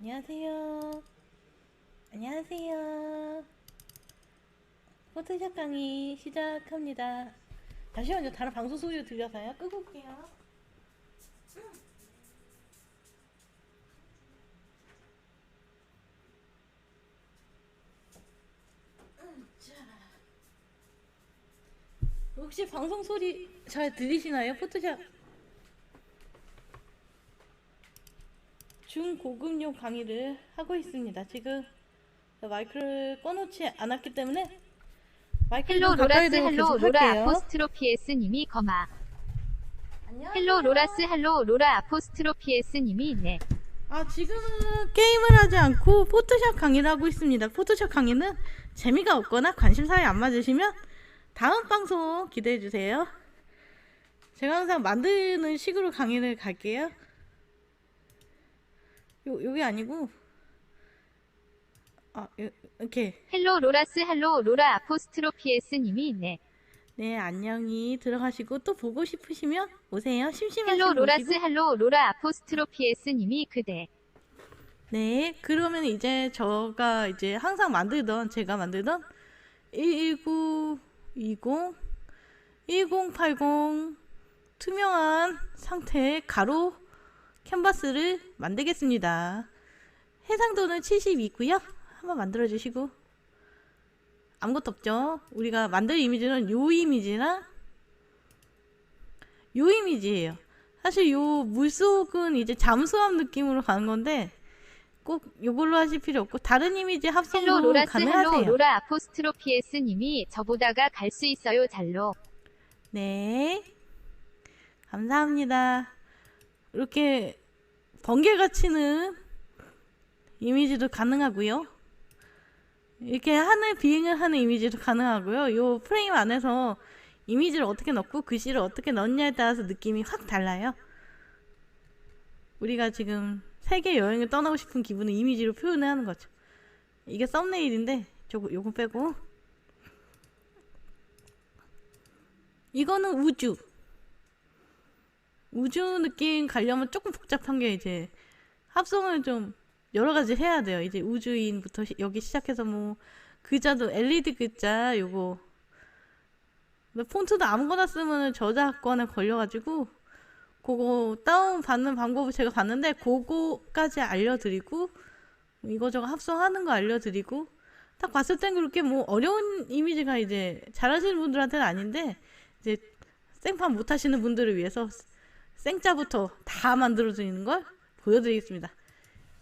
안녕하세요. 안녕하세요. 포토샵 강의 시작합니다. 잠시만요. 다른 방송 소리 들려서요. 끄고 올게요. 혹시 방송 소리 잘 들리시나요? 포토샵 중고급용 강의를 하고 있습니다. 지금 마이크를 꺼놓지 않았기 때문에 마이크를 헬로 좀 가까이 로라스 대고 할로 계속 로라 할게요. 아포스트로피에스 님이 거마. 안녕하세요. 헬로 로라스 할로 로라 아포스트로피에스 님이 네. 지금은 게임을 하지 않고 포토샵 강의를 하고 있습니다. 포토샵 강의는 재미가 없거나 관심사에 안 맞으시면 다음 방송 기대해주세요. 제가 항상 만드는 식으로 강의를 갈게요. 요게 아니고 이렇게. 헬로 로라스 할로 로라 아포스트로피에스 님이 네. 네, 안녕히 들어가시고 또 보고 싶으시면 오세요. 헬로 심심하시면 로라스 오시고. 할로 로라 아포스트로피에스 님이 그대. 네, 그러면 이제 항상 제가 만들던 1920 1080 투명한 상태의 가로 캔버스를 만들겠습니다. 해상도는 70이고요. 한번 만들어 주시고. 아무것도 없죠. 우리가 만들 이미지는 요 이미지랑 요 이미지예요. 사실 요 물속은 이제 잠수함 느낌으로 가는 건데 꼭 요걸로 하실 필요 없고 다른 이미지 헬로 합성도 로라스 가능하세요. 할로 로라 아포스트로피에스 님이 저보다가 갈 수 있어요 잘로. 네, 감사합니다. 이렇게 번개가 치는 이미지도 가능하고요. 이렇게 하늘 비행을 하는 이미지도 가능하고요. 요 프레임 안에서 이미지를 어떻게 넣고 글씨를 어떻게 넣냐에 따라서 느낌이 확 달라요. 우리가 지금 세계 여행을 떠나고 싶은 기분을 이미지로 표현을 하는 거죠. 이게 썸네일인데 요거 빼고. 이거는 우주 느낌 가려면 조금 복잡한 게 이제 합성을 좀 여러 가지 해야 돼요. 이제 우주인부터 여기 시작해서 뭐 글자도 LED 글자 요거 폰트도 아무거나 쓰면 저작권에 걸려가지고 그거 다운 받는 방법을 제가 봤는데 그거까지 알려드리고 이거저거 합성하는 거 알려드리고 딱 봤을 땐 그렇게 뭐 어려운 이미지가 이제 잘하시는 분들한테는 아닌데 이제 생판 못하시는 분들을 위해서 생짜부터 다 만들어드리는 걸 보여드리겠습니다.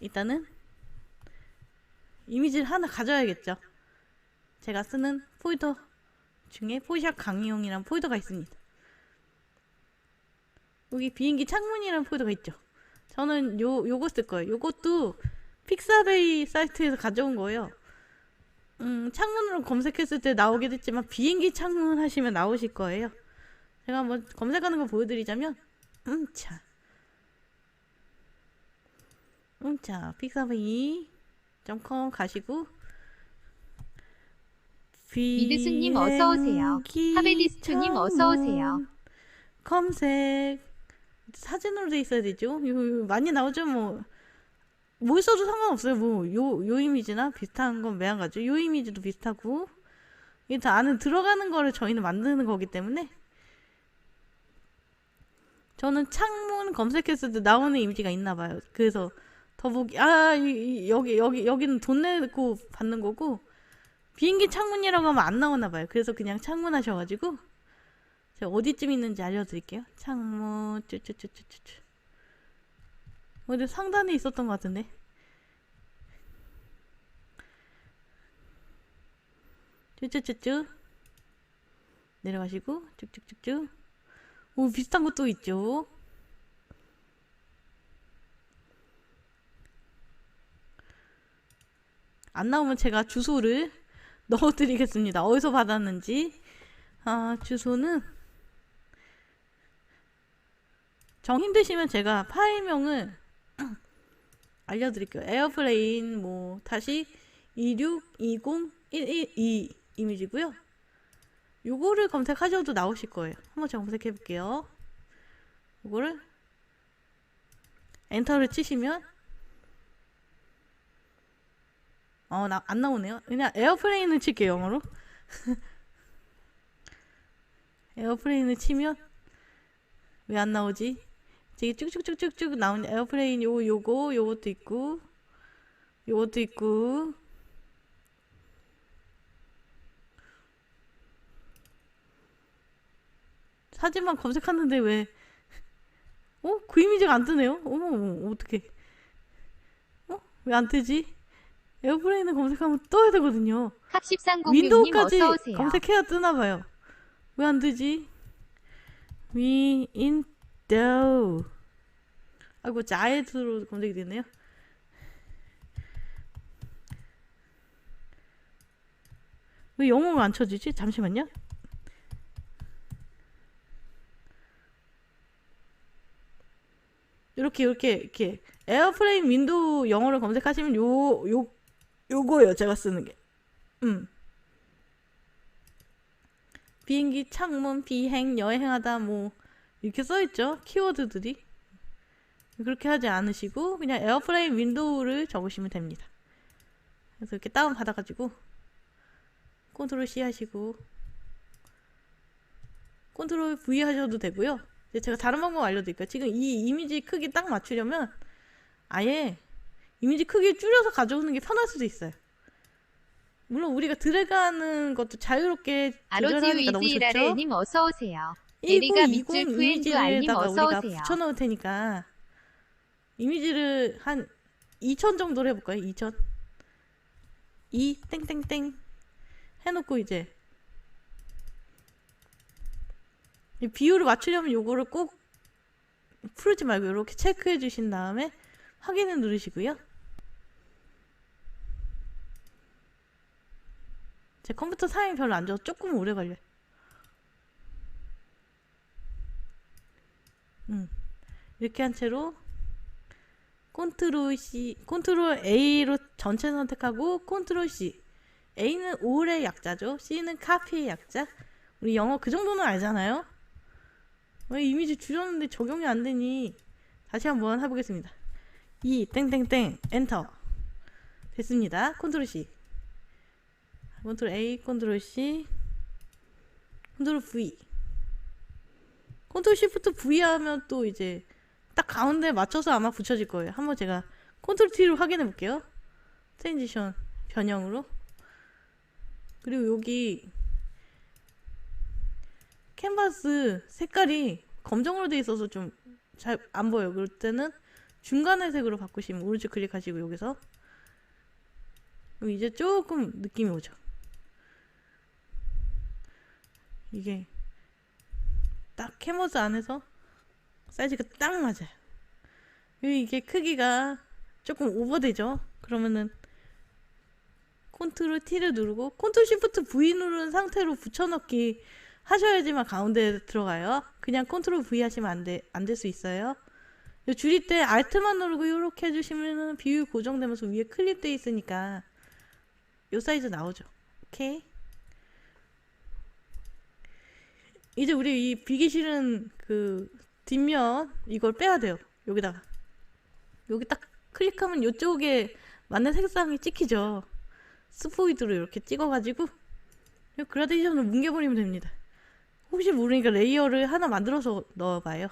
일단은 이미지를 하나 가져야겠죠. 제가 쓰는 폴더 중에 포샵 강의용이라는 폴더가 있습니다. 여기 비행기 창문이라는 폴더가 있죠. 저는 요거 쓸 거예요. 요것도 픽사베이 사이트에서 가져온 거예요. 창문으로 검색했을 때 나오긴 했지만 비행기 창문 하시면 나오실 거예요. 제가 한번 검색하는 거 보여드리자면 픽사베이.com 가시고 미드수님 어서오세요. 하베디스트님 어서오세요. 검색 사진으로 돼 있어야 되죠. 요 많이 나오죠. 뭘 써도 상관없어요. 요 이미지나 비슷한 건 매한가지. 요 이미지도 비슷하고 이게 다 안에 들어가는 거를 저희는 만드는 거기 때문에 저는 창문 검색했을 때 나오는 이미지가 있나 봐요. 그래서 더보기 여기는 돈 내고 받는 거고 비행기 창문이라고 하면 안 나오나 봐요. 그래서 그냥 창문 하셔가지고 제가 어디쯤 있는지 알려드릴게요. 창문 쭈쭈쭈쭈쭈 어디 상단에 있었던 것 같은데 쭈쭈쭈쭈 내려가시고 쭉쭉쭉쭉 오 비슷한 것도 있죠. 안 나오면 제가 주소를 넣어드리겠습니다. 어디서 받았는지. 주소는 정 힘드시면 제가 파일명을 알려드릴게요. 에어플레인 다시 2620112 이미지고요. 요거를 검색하셔도 나오실 거예요. 한번 제가 검색해 볼게요. 요거를 엔터를 치시면 나 안 나오네요. 그냥 에어플레인을 칠게요, 영어로. 에어플레인을 치면 왜 안 나오지? 이게 쭉쭉쭉쭉쭉 나오는 에어플레인 요것도 있고 요것도 있고 사진만 검색하는데 왜 그 이미지가 안 뜨네요? 어머 어떡해. 왜 안 뜨지? 에어플레인을 검색하면 떠야 되거든요. 학1306님 윈도우까지 어서오세요. 검색해야 뜨나봐요. 왜 안 뜨지? 윈도우. 아이고, 자이드로 검색이 되네요. 왜 영어가 안 쳐지지? 잠시만요. 이렇게 에어플레인 윈도우 영어를 검색하시면 요거예요. 제가 쓰는 게. 비행기 창문 비행 여행하다 뭐 이렇게 써있죠. 키워드들이. 그렇게 하지 않으시고 그냥 에어플레인 윈도우를 적으시면 됩니다. 그래서 이렇게 다운 받아가지고 컨트롤 C 하시고 컨트롤 V 하셔도 되고요. 이제 제가 다른 방법 알려드릴게요. 지금 이 이미지 크기 딱 맞추려면 아예 이미지 크기 줄여서 가져오는 게 편할 수도 있어요. 물론 우리가 드래그하는 것도 자유롭게 조절하니까 너무 좋죠. 아로지위즈라레님 어서오세요. 에리가 1020 밑줄 이미지에다가 VN님 우리가 어서오세요. 붙여놓을 테니까 이미지를 한 2000 정도로 해볼까요? 2000 2 땡땡땡 해놓고 이제 이 비율을 맞추려면 요거를 꼭 풀지 말고 이렇게 체크해 주신 다음에 확인을 누르시고요. 제 컴퓨터 사양이 별로 안 좋아서 조금 오래 걸려요. 이렇게 한 채로 컨트롤 C, 컨트롤 A로 전체 선택하고 컨트롤 C. A는 올의 약자죠. C는 카피의 약자. 우리 영어 그 정도는 알잖아요. 왜 이미지 줄였는데 적용이 안 되니? 다시 한번 해보겠습니다. 땡땡땡 엔터. 됐습니다. 컨트롤 C. 컨트롤 A, 컨트롤 C, 컨트롤 V. 컨트롤 Shift V 하면 또 이제 딱 가운데 맞춰서 아마 붙여질 거예요. 한번 제가 컨트롤 T로 확인해 볼게요. 트랜지션 변형으로. 그리고 여기 캔버스 색깔이 검정으로 되어 있어서 좀 잘 안 보여요. 그럴 때는 중간의 색으로 바꾸시면 오른쪽 클릭하시고 여기서 이제 조금 느낌이 오죠. 이게 딱 캐머스 안에서 사이즈가 딱 맞아요. 이게 크기가 조금 오버되죠. 그러면은 컨트롤 T를 누르고 컨트롤 Shift V 누른 상태로 붙여넣기 하셔야지만 가운데에 들어가요. 그냥 컨트롤 V 하시면 안 될 수 있어요. 줄일 때 Alt만 누르고 이렇게 해주시면 비율 고정되면서 위에 클립돼 있으니까 요 사이즈 나오죠. 오케이. 이제 우리 이 비기 싫은 그 뒷면 이걸 빼야 돼요. 여기다가 여기 딱 클릭하면 이쪽에 맞는 색상이 찍히죠. 스포이드로 이렇게 찍어가지고 그라데이션을 뭉개버리면 됩니다. 혹시 모르니까 레이어를 하나 만들어서 넣어봐요.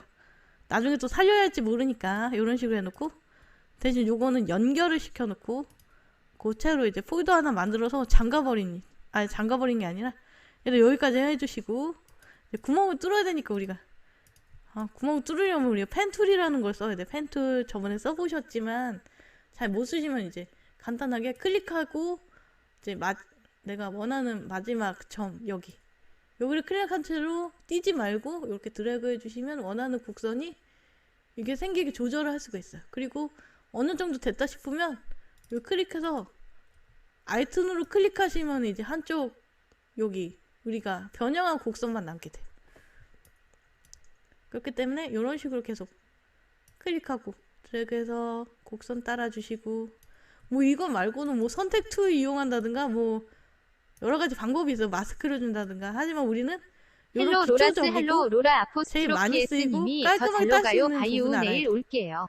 나중에 또 살려야 할지 모르니까 이런 식으로 해놓고 대신 요거는 연결을 시켜놓고 그 채로 이제 폴더 하나 만들어서 잠가버린 게 아니라 여기까지 해주시고 구멍을 뚫어야 되니까 우리가 구멍을 뚫으려면 우리가 펜툴이라는 걸 써야 돼. 펜툴 저번에 써보셨지만 잘 못 쓰시면 이제 간단하게 클릭하고 이제 내가 원하는 마지막 점 여기를 클릭한 채로 띄지 말고 이렇게 드래그 해주시면 원하는 곡선이 이게 생기게 조절을 할 수가 있어요. 그리고 어느 정도 됐다 싶으면 여기 클릭해서 Alt 누르 클릭하시면 이제 한쪽 여기 우리가 변형한 곡선만 남게 돼요. 그렇기 때문에 이런 식으로 계속 클릭하고 드래그해서 곡선 따라주시고 뭐 이거 말고는 뭐 선택 툴 이용한다든가 뭐 여러 가지 방법이 있어요. 마스크를 준다든가. 하지만 우리는 헬로 로라스 헬로 로라 제일 많이 아포스트로피 쓰이고 S님이 저 깔끔하게 잘로 딸 수 가요 있는 바이오 부분 알아야 내일 돼요. 올게요.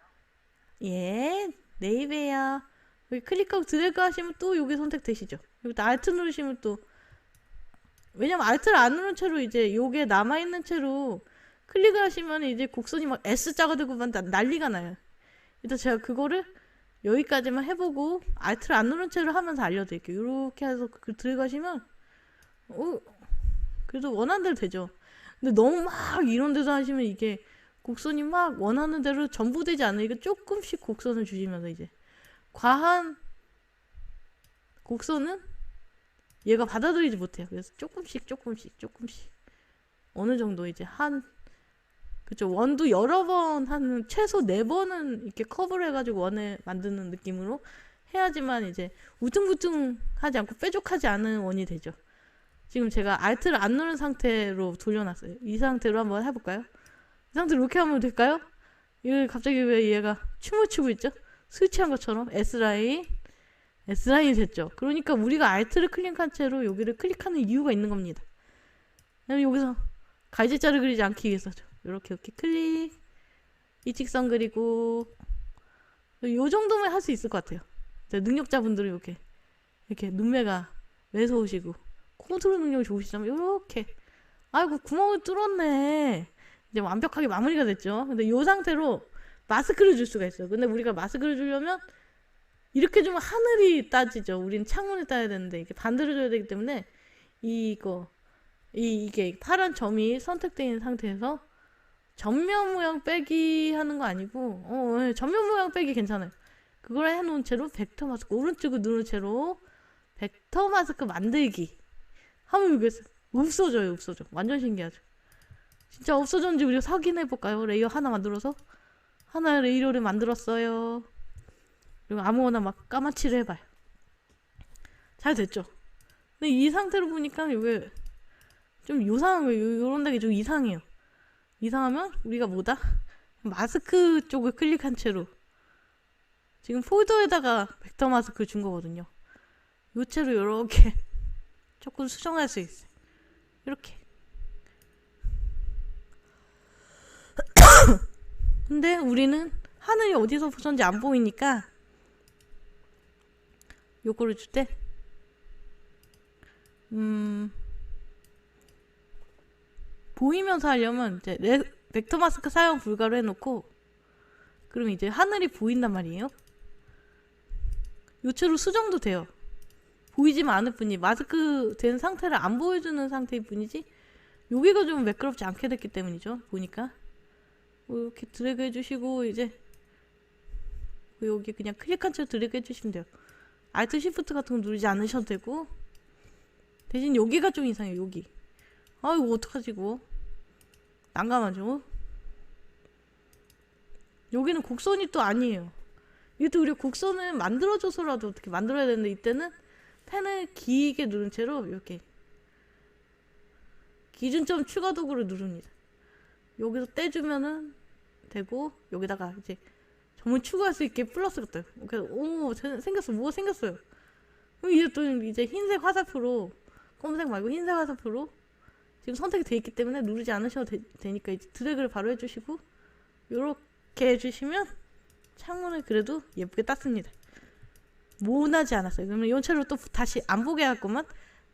예, 내일 봬요. 여기 클릭하고 드래그 하시면 또 여기 선택되시죠. 여기 또 Alt 누르시면 또, 왜냐면 Alt를 안 누른 채로 이제 요게 남아있는 채로 클릭을 하시면 이제 곡선이 막 S자가 되고 막 난리가 나요. 일단 제가 그거를 여기까지만 해보고 Alt를 안 누른 채로 하면서 알려드릴게요. 이렇게 해서 드래그 하시면 그래도 원하는 대로 되죠. 근데 너무 막 이런 데서 하시면 이게 곡선이 막 원하는 대로 전부 되지 않으니까 조금씩 곡선을 주시면서 이제 과한 곡선은 얘가 받아들이지 못해요. 그래서 조금씩 어느 정도 이제 그쵸, 원도 여러 번 하는, 최소 4번은 이렇게 커브를 해가지고 원을 만드는 느낌으로 해야지만 이제 우퉁부퉁하지 않고 뾰족하지 않은 원이 되죠. 지금 제가 Alt를 안 누른 상태로 돌려놨어요. 이 상태로 한번 해볼까요? 이 상태로 이렇게 하면 될까요? 이거 갑자기 왜 얘가 춤을 추고 있죠? 스위치한 것처럼 S라인이 됐죠. 그러니까 우리가 Alt를 클릭한 채로 여기를 클릭하는 이유가 있는 겁니다. 왜냐면 여기서 가지자를 그리지 않기 위해서죠. 이렇게 클릭, 이 직선 그리고 요 정도면 할 수 있을 것 같아요. 능력자분들은 이렇게 눈매가 매서우시고 컨트롤 능력이 좋으시다면 이렇게, 아이고 구멍을 뚫었네, 이제 완벽하게 마무리가 됐죠. 근데 요 상태로 마스크를 줄 수가 있어요. 근데 우리가 마스크를 주려면 이렇게 주면 하늘이 따지죠. 우리는 창문을 따야 되는데 이렇게 반대로 줘야 되기 때문에 이게 파란 점이 선택되어 있는 상태에서 전면 모양 빼기 하는 거 아니고 예, 전면 모양 빼기 괜찮아요. 그걸 해놓은 채로 벡터 마스크 오른쪽을 누른 채로 벡터 마스크 만들기 하면 이게 없어져요. 완전 신기하죠. 진짜 없어졌는지 우리가 확인해볼까요? 레이어 하나 만들어서 하나의 레이어를 만들었어요. 그리고 아무거나 막 까마치를 해봐요. 잘 됐죠? 근데 이 상태로 보니까 이게 좀 요상한 거예요. 요런 데가 좀 이상해요. 이상하면 우리가 뭐다? 마스크 쪽을 클릭한 채로 지금 폴더에다가 벡터 마스크 준 거거든요. 요 채로 이렇게 조금 수정할 수 있어요. 이렇게. 근데 우리는 하늘이 어디서 보셨는지 안 보이니까 요거를 줄 때 보이면서 하려면 이제 벡터 마스크 사용 불가로 해놓고, 그럼 이제 하늘이 보인단 말이에요. 요체로 수정도 돼요. 보이지만 않을 뿐이, 마스크 된 상태를 안 보여주는 상태일 뿐이지 여기가 좀 매끄럽지 않게 됐기 때문이죠. 보니까 이렇게 드래그 해주시고 이제 여기 그냥 클릭한 채로 드래그 해주시면 돼요. Alt Shift 같은 거 누르지 않으셔도 되고, 대신 여기가 좀 이상해요. 여기. 아 이거 어떡하지 이거. 난감하죠. 여기는 곡선이 또 아니에요. 이것도 우리가 곡선을 만들어줘서라도 어떻게 만들어야 되는데, 이때는 펜을 길게 누른 채로 이렇게 기준점 추가 도구를 누릅니다. 여기서 떼주면은 되고, 여기다가 이제 점을 추가할 수 있게 플러스 같아요. 오 생겼어. 뭐가 생겼어요. 그럼 이제 또 이제 흰색 화살표로, 검은색 말고 흰색 화살표로 지금 선택이 돼 있기 때문에 누르지 않으셔도 되니까 이제 드래그를 바로 해주시고 요렇게 해주시면 창문을 그래도 예쁘게 땄습니다. 모나지 않았어요. 그러면 이 채로 또 다시 안 보게 할 거면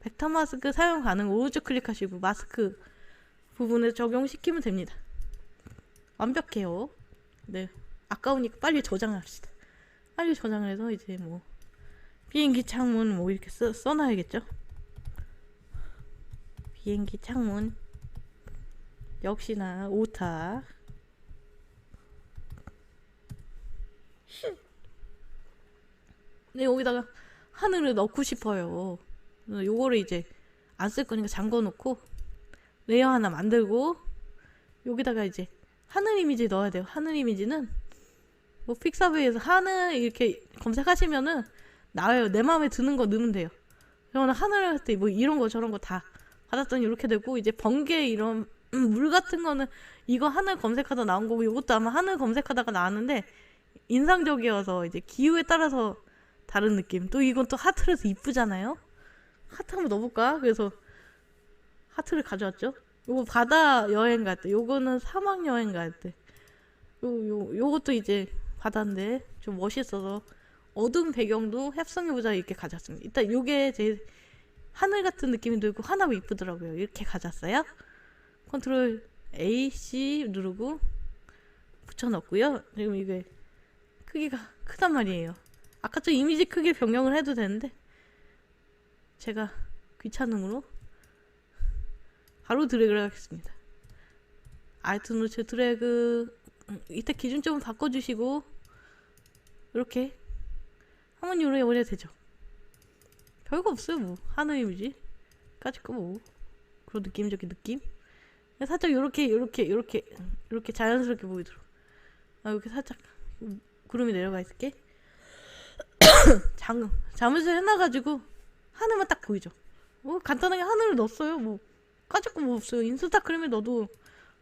벡터 마스크 사용 가능 오른쪽 클릭하시고 마스크 부분에 적용시키면 됩니다. 완벽해요. 네, 아까우니까 빨리 저장을 합시다. 빨리 저장을 해서 이제 뭐 비행기 창문 뭐 이렇게 써놔야겠죠. 비행기 창문 역시나 오타. 네, 여기다가 하늘을 넣고 싶어요. 요거를 이제 안 쓸 거니까 잠궈 놓고 레이어 하나 만들고 여기다가 이제 하늘 이미지 넣어야 돼요. 하늘 이미지는 뭐 픽사브에서 하늘 이렇게 검색하시면은 나와요. 내 마음에 드는 거 넣으면 돼요. 저는 하늘을 할 때 뭐 이런 거 저런 거 다 받았더니 이렇게 되고, 이제 번개 이런 물 같은 거는 이거 하늘 검색하다 나온 거고, 이것도 아마 하늘 검색하다가 나왔는데 인상적이어서 이제 기후에 따라서 다른 느낌. 또 이건 또 하트라서 이쁘잖아요. 하트 한번 넣어볼까? 그래서 하트를 가져왔죠. 요거 바다 여행 갈 때, 요거는 사막 여행 갈 때, 요것도 이제 바다인데 좀 멋있어서 어두운 배경도 합성해보자 이렇게 가졌습니다. 일단 요게 제 하늘 같은 느낌이 들고 하나가 이쁘더라고요. 이렇게 가졌어요. 컨트롤 A, C 누르고 붙여넣고요. 지금 이게 크기가 크단 말이에요. 아까 저 이미지 크기 변경을 해도 되는데 제가 귀찮음으로 바로 드래그를 하겠습니다. 알트 누르고 드래그 이때 기준점은 바꿔주시고 이렇게 한번 요래 오래 되죠. 별거 없어요. 뭐 하늘 이미지 까짓 거 뭐 그런 느낌적인 느낌. 살짝 요렇게 자연스럽게 보이도록 이렇게 살짝 구름이 내려가 있을게. 자물쇠 해놔가지고 하늘만 딱 보이죠. 뭐 간단하게 하늘을 넣었어요. 뭐 까짓 거 뭐 없어요. 인스타그램에 넣어도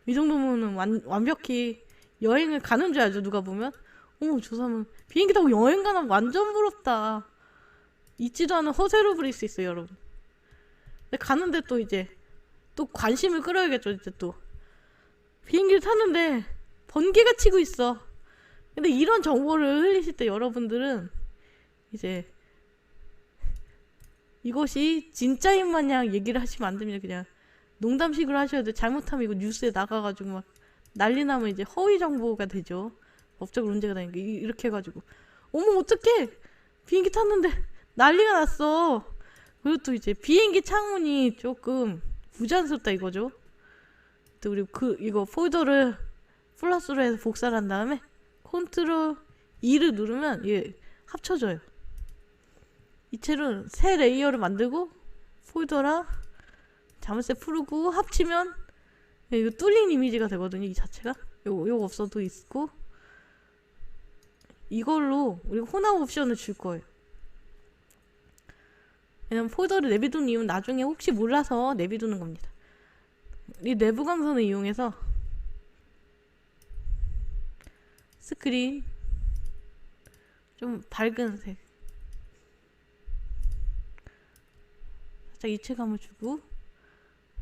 이 정도면은 완벽히 여행을 가는 줄 알죠. 누가 보면 어머 저 사람은 비행기 타고 여행 가나 완전 부럽다. 있지도 않은 허세로 부릴 수 있어요 여러분. 근데 가는데 또 이제 또 관심을 끌어야겠죠. 이제 또 비행기를 탔는데 번개가 치고 있어. 근데 이런 정보를 흘리실 때 여러분들은 이제 이것이 진짜인 마냥 얘기를 하시면 안 됩니다. 그냥 농담식으로 하셔야 돼. 잘못하면 이거 뉴스에 나가가지고 막 난리 나면 이제 허위 정보가 되죠. 법적으로 문제가 되니까 이렇게 해가지고 어머 어떡해 비행기 탔는데 난리가 났어. 그리고 또 이제 비행기 창문이 조금 부자연스럽다 이거죠. 또 우리 이거 폴더를 플러스로 해서 복사를 한 다음에 컨트롤 E를 누르면 얘 합쳐져요. 이 채로 새 레이어를 만들고 폴더랑 자물쇠 풀고 합치면 이거 뚫린 이미지가 되거든요. 이 자체가 요거 없어도 있고 이걸로 우리가 혼합 옵션을 줄 거예요. 왜냐면 폴더를 내비두는 이유는 나중에 혹시 몰라서 내비두는 겁니다. 이 내부 광선을 이용해서 스크린 좀 밝은 색 살짝 이체감을 주고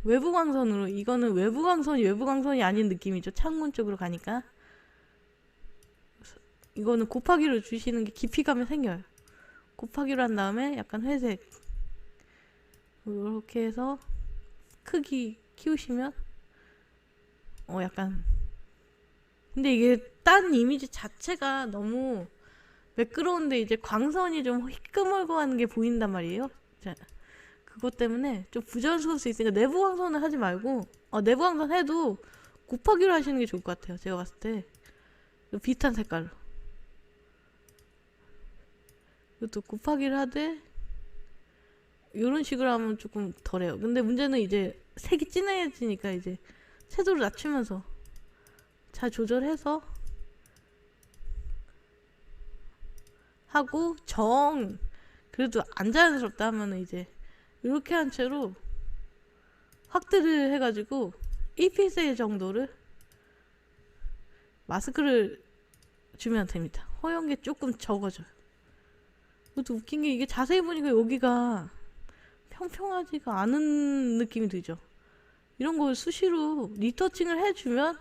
외부 광선으로 이거는 외부 광선이 아닌 느낌이죠. 창문 쪽으로 가니까 이거는 곱하기로 주시는 게 깊이감이 생겨요. 곱하기로 한 다음에 약간 회색 이렇게 해서 크기 키우시면 약간 근데 이게 딴 이미지 자체가 너무 매끄러운데 이제 광선이 좀 희끄멀고 하는 게 보인단 말이에요. 자, 그것 때문에 좀 부자연스러울 수 있으니까 내부 광선을 하지 말고 내부 광선 해도 곱하기로 하시는 게 좋을 것 같아요. 제가 봤을 때 비슷한 색깔로 이것도 곱하기를 하되 이런 식으로 하면 조금 덜해요. 근데 문제는 이제 색이 진해지니까 이제 채도를 낮추면서 잘 조절해서 하고 그래도 안 자연스럽다 하면은 이제 이렇게 한 채로 확대를 해가지고 1픽셀 정도를 마스크를 주면 됩니다. 허용이 조금 적어져요. 그것도 웃긴 게 이게 자세히 보니까 여기가 평평하지가 않은 느낌이 들죠. 이런 걸 수시로 리터칭을 해주면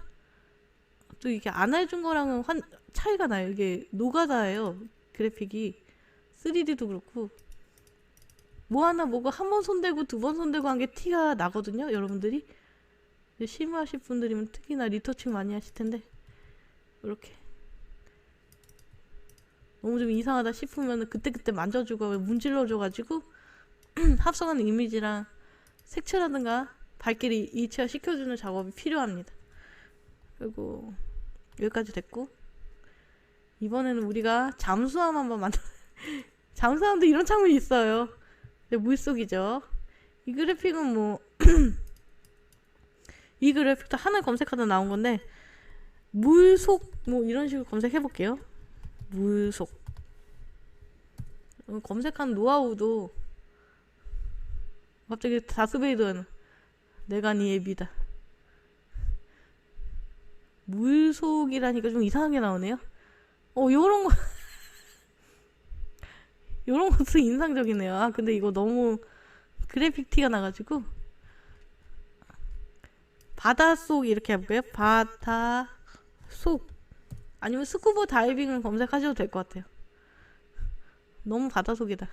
또 이게 안 해준 거랑은 차이가 나요. 이게 노가다예요. 그래픽이 3D도 그렇고 뭐 하나 뭐가 한 번 손대고 두 번 손대고 한 게 티가 나거든요. 여러분들이 실무하실 분들이면 특히나 리터칭 많이 하실 텐데 이렇게 너무 좀 이상하다 싶으면 그때그때 만져주고 문질러줘가지고 합성하는 이미지랑 색채라든가 밝기를 일치화 시켜주는 작업이 필요합니다. 그리고 여기까지 됐고 이번에는 우리가 잠수함 한번 잠수함도 이런 창문이 있어요. 물속이죠. 이 그래픽은 뭐 이 그래픽도 하늘 검색하다 나온 건데 물속 뭐 이런 식으로 검색해 볼게요. 물속 검색한 노하우도 갑자기 다스베이더는 내가 네 애비다. 물속이라니까 좀 이상하게 나오네요. 요런 거 요런 것도 인상적이네요. 근데 이거 너무 그래픽 티가 나가지고 바닷속 이렇게 해볼까요? 바다속 아니면 스쿠버 다이빙을 검색하셔도 될 것 같아요. 너무 바다속이다.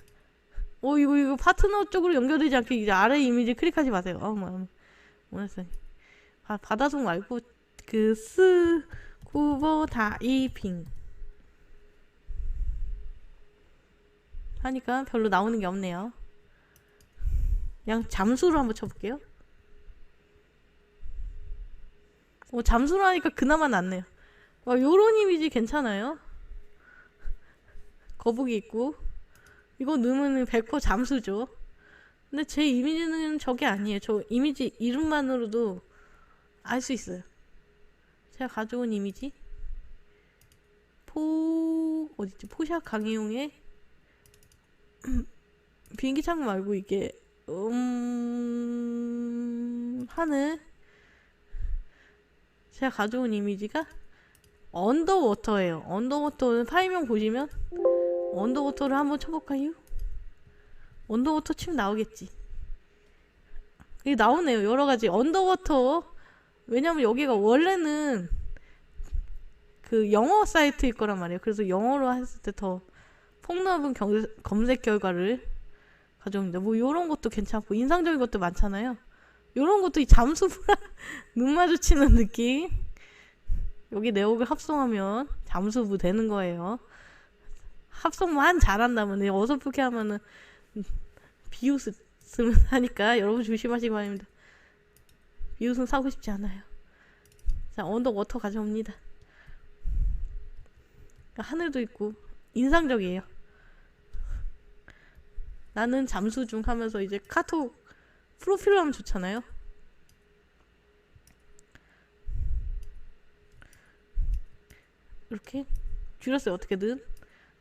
이거 파트너 쪽으로 연결되지 않게 이제 아래 이미지 클릭하지 마세요. 원했어요. 바다속 말고 그 스쿠버 다이빙 하니까 별로 나오는 게 없네요. 그냥 잠수로 한번 쳐볼게요. 잠수로 하니까 그나마 낫네요. 요런 이미지 괜찮아요. 거북이 있고 이거 넣으면 100% 잠수죠. 근데 제 이미지는 저게 아니에요. 저 이미지 이름만으로도 알 수 있어요. 제가 가져온 이미지 어딨지? 포샵 강의용의 비행기 창 말고 이게 하늘. 제가 가져온 이미지가 언더워터예요. 언더워터는 파이명 보시면 언더워터를 한번 쳐볼까요? 언더워터 치면 나오겠지. 이게 나오네요. 여러가지 언더워터. 왜냐면 여기가 원래는 그 영어 사이트일 거란 말이에요. 그래서 영어로 했을 때 더 폭넓은 검색 결과를 가져옵니다. 뭐 요런 것도 괜찮고 인상적인 것도 많잖아요. 요런 것도 이 잠수부랑 눈 마주치는 느낌. 여기 내역을 합성하면 잠수부 되는 거예요. 합성만 잘한다면 어설프게 하면은 비웃음 하니까 여러분 조심하시기 바랍니다. 비웃음 사고 싶지 않아요. 자, 언더워터 가져옵니다. 하늘도 있고 인상적이에요. 나는 잠수 중 하면서 이제 카톡 프로필로 하면 좋잖아요. 이렇게 줄였어요. 어떻게든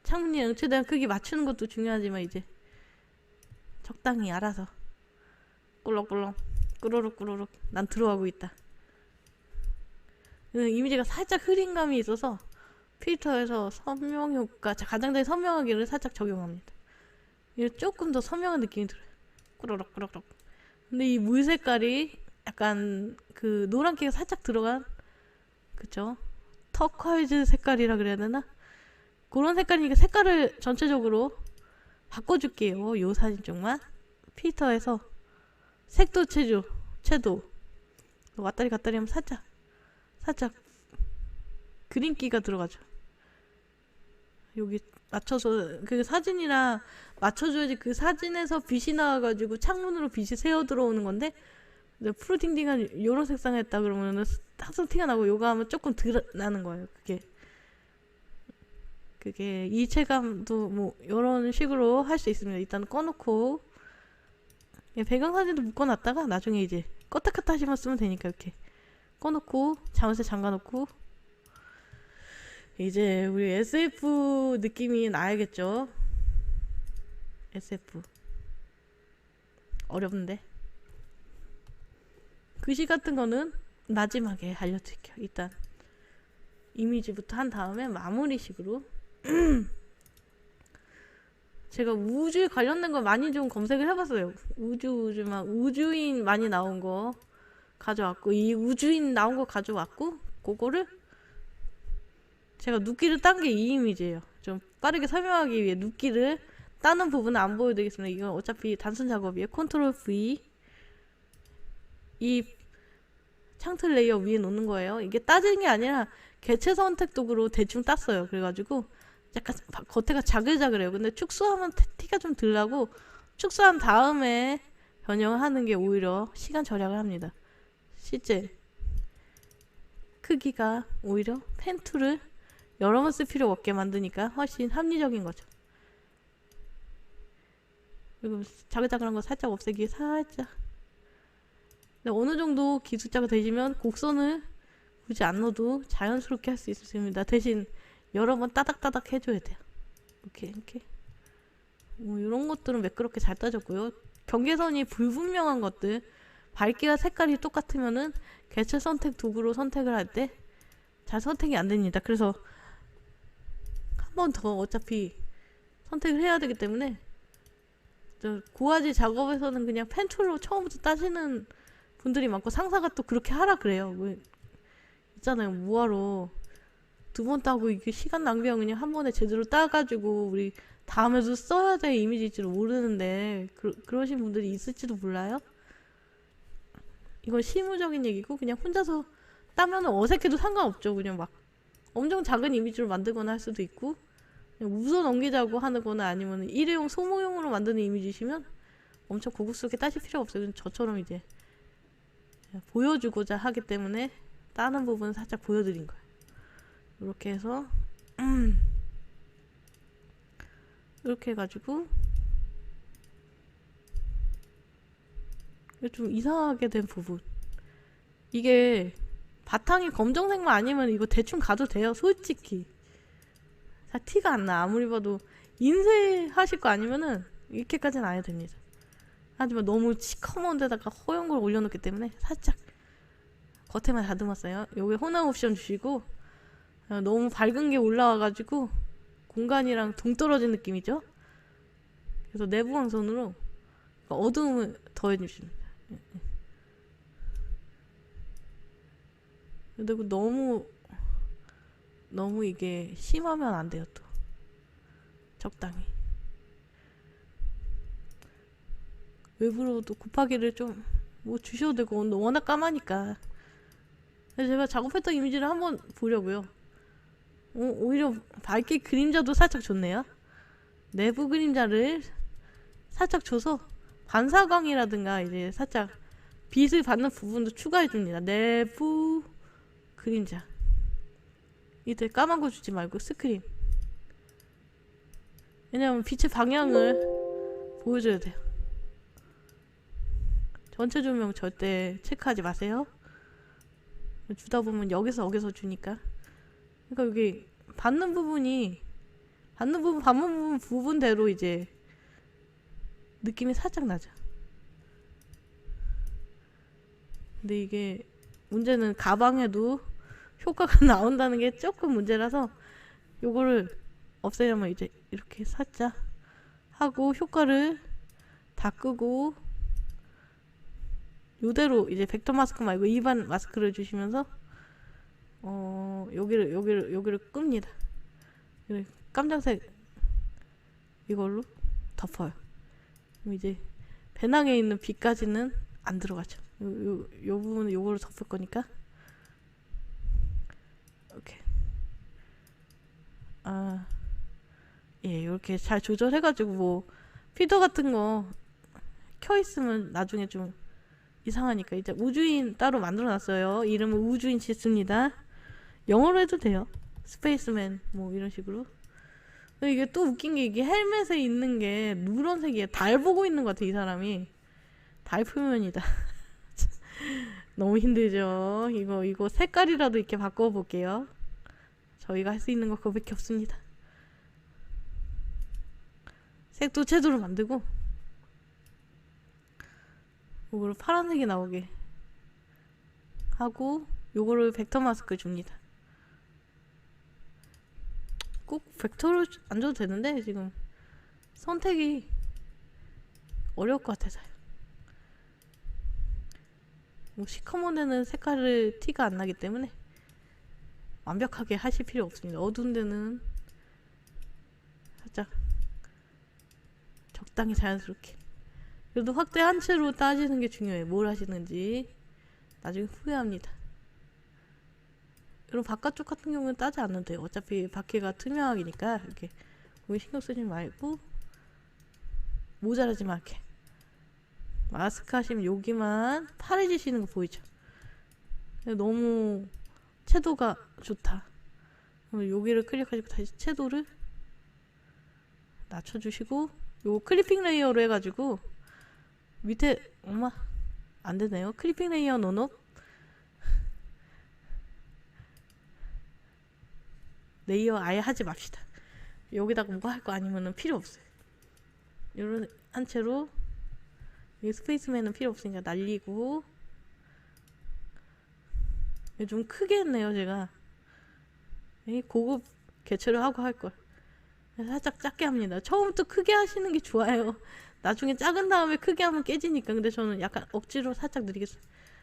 창문이랑 최대한 크기 맞추는 것도 중요하지만 이제 적당히 알아서 꿀럭꿀럭 꾸르륵 난 들어가고 있다. 이미지가 살짝 흐린 감이 있어서 필터에서 선명 효과, 가장자리 선명하기를 살짝 적용합니다. 이게 조금 더 선명한 느낌이 들어요. 꾸르륵. 근데 이 물 색깔이 약간 그 노란기가 살짝 들어간, 그쵸? 터콰이즈 색깔이라 그래야 되나? 그런 색깔이니까 색깔을 전체적으로 바꿔줄게요. 요 사진 쪽만 필터에서 색도 채도 왔다리 갔다리 하면 살짝 그림기가 들어가죠. 여기 맞춰서 그 사진이랑 맞춰줘야지. 그 사진에서 빛이 나와가지고 창문으로 빛이 새어 들어오는 건데 푸르딩딩한 요런 색상 했다 그러면은 항상 티가 나고 요거 하면 조금 덜 나는 거예요. 그게 이체감도 뭐 요런 식으로 할 수 있습니다. 일단 꺼놓고 배경사진도 묶어놨다가 나중에 이제 껐다 켰다 하시면 쓰면 되니까 이렇게 꺼놓고 자물쇠 잠가놓고 이제 우리 SF 느낌이 나야겠죠. SF 어렵는데 글씨 같은 거는 마지막에 알려드릴게요. 일단 이미지부터 한 다음에 마무리식으로 제가 우주에 관련된 거 많이 좀 검색을 해봤어요. 우주인 많이 나온 거 가져왔고, 이 우주인 나온 거 가져왔고, 그거를 제가 눕기를 딴 게 이 이미지예요. 좀 빠르게 설명하기 위해 눕기를 따는 부분은 안 보여드리겠습니다. 이건 어차피 단순 작업이에요. 컨트롤 V 이 창틀 레이어 위에 놓는 거예요. 이게 따지는 게 아니라 개체 선택 도구로 대충 땄어요. 그래가지고 약간 겉에가 자글자글해요. 근데 축소하면 티가 좀 덜 나고 축소한 다음에 변형을 하는 게 오히려 시간 절약을 합니다. 실제 크기가 오히려 펜 툴을 여러 번 쓸 필요 없게 만드니까 훨씬 합리적인 거죠. 그리고 자글자글한 거 살짝 없애기 살짝. 근데 어느 정도 기술자가 되시면 곡선을 굳이 안 넣어도 자연스럽게 할 수 있습니다. 대신 여러 번 따닥따닥 해줘야 돼요. 이렇게 뭐 이런 것들은 매끄럽게 잘 따졌고요. 경계선이 불분명한 것들, 밝기와 색깔이 똑같으면은 개체 선택 도구로 선택을 할 때 잘 선택이 안 됩니다. 그래서 한 번 더 어차피 선택을 해야 되기 때문에 고화질 작업에서는 그냥 펜툴로 처음부터 따시는 분들이 많고, 상사가 또 그렇게 하라 그래요. 왜 있잖아요, 뭐하러 두 번 따고 이게 시간 낭비하고 그냥 한 번에 제대로 따가지고 우리 다음에도 써야 될 이미지일지도 모르는데 그러신 분들이 있을지도 몰라요. 이건 실무적인 얘기고 그냥 혼자서 따면 어색해도 상관없죠. 그냥 막 엄청 작은 이미지로 만들거나 할 수도 있고 그냥 웃어 넘기자고 하는 거나 아니면 일회용 소모용으로 만드는 이미지시면 엄청 고급스럽게 따실 필요 없어요. 저처럼 이제 보여주고자 하기 때문에 따는 부분은 살짝 보여드린 거예요. 이렇게 해서 이렇게 해가지고 좀 이상하게 된 부분, 이게 바탕이 검정색만 아니면 이거 대충 가도 돼요. 솔직히 잘 티가 안 나. 아무리 봐도 인쇄하실 거 아니면은 이렇게까지는 안 해도 됩니다. 하지만 너무 시커먼 데다가 허연 걸 올려놓기 때문에 살짝 겉에만 다듬었어요. 요게 혼합 옵션 주시고 너무 밝은 게 올라와가지고 공간이랑 동떨어진 느낌이죠. 그래서 내부 광선으로 어두움을 더해주십니다. 그리고 너무 이게 심하면 안 돼요. 또 적당히 외부로도 곱하기를 좀 뭐 주셔도 되고 워낙 까마니까. 그래서 제가 작업했던 이미지를 한번 보려고요. 오히려 밝게 그림자도 살짝 줬네요. 내부 그림자를 살짝 줘서 반사광이라든가 이제 살짝 빛을 받는 부분도 추가해 줍니다. 내부 그림자. 이때 까만 거 주지 말고 스크린. 왜냐면 빛의 방향을 보여줘야 돼요. 전체 조명 절대 체크하지 마세요. 주다 보면 여기서 주니까. 그러니까 여기 받는 부분대로 이제 느낌이 살짝 나죠. 근데 이게 문제는 가방에도 효과가 나온다는 게 조금 문제라서 요거를 없애려면 이제 이렇게 살짝 하고 효과를 다 끄고 요대로 이제 벡터 마스크 말고 일반 마스크를 주시면서 여기를 끕니다. 깜장색 이걸로 덮어요. 그럼 이제 배낭에 있는 빛까지는 안 들어가죠. 요 부분은 요거로 덮을 거니까. 오케이. 예, 이렇게 잘 조절해가지고 뭐 피더 같은 거 켜 있으면 나중에 좀 이상하니까 이제 우주인 따로 만들어놨어요. 이름은 우주인 치스입니다. 영어로 해도 돼요. 스페이스맨 뭐 이런 식으로. 근데 이게 또 웃긴 게 이게 헬멧에 있는 게 누런색이에요. 달 보고 있는 것 같아 이 사람이. 달 표면이다. 너무 힘들죠. 이거 색깔이라도 이렇게 바꿔볼게요. 저희가 할 수 있는 거 그거밖에 없습니다. 색도 제대로 만들고 요거를 파란색이 나오게 하고 요거를 벡터 마스크 줍니다. 꼭 벡터를 안 줘도 되는데 지금 선택이 어려울 것 같아서요. 뭐 시커먼 데는 색깔을 티가 안 나기 때문에 완벽하게 하실 필요 없습니다. 어두운 데는 살짝 적당히 자연스럽게. 그래도 확대 한 채로 따지는 게 중요해요. 뭘 하시는지 나중에 후회합니다. 이런 바깥쪽 같은 경우는 따지 않아도 돼요. 어차피 바퀴가 투명하니까 이렇게 거기 신경 쓰지 말고 모자라지 않게. 마스크 하시면 여기만 파래지시는 거 보이죠? 너무 채도가 좋다. 그럼 여기를 클릭하시고 다시 채도를 낮춰주시고 요 클리핑 레이어로 해가지고 밑에 엄마 안되네요. 클리핑 레이어 논업 레이어 아예 하지 맙시다. 여기다가 뭐가 할 거 아니면은 필요 없어요. 요런 한 채로 이 스페이스맨은 필요 없으니까 날리고. 좀 크게 했네요 제가. 고급 개체를 하고 할걸. 살짝 작게 합니다. 처음부터 크게 하시는 게 좋아요. 나중에 작은 다음에 크게 하면 깨지니까. 근데 저는 약간 억지로 살짝 느리겠어요.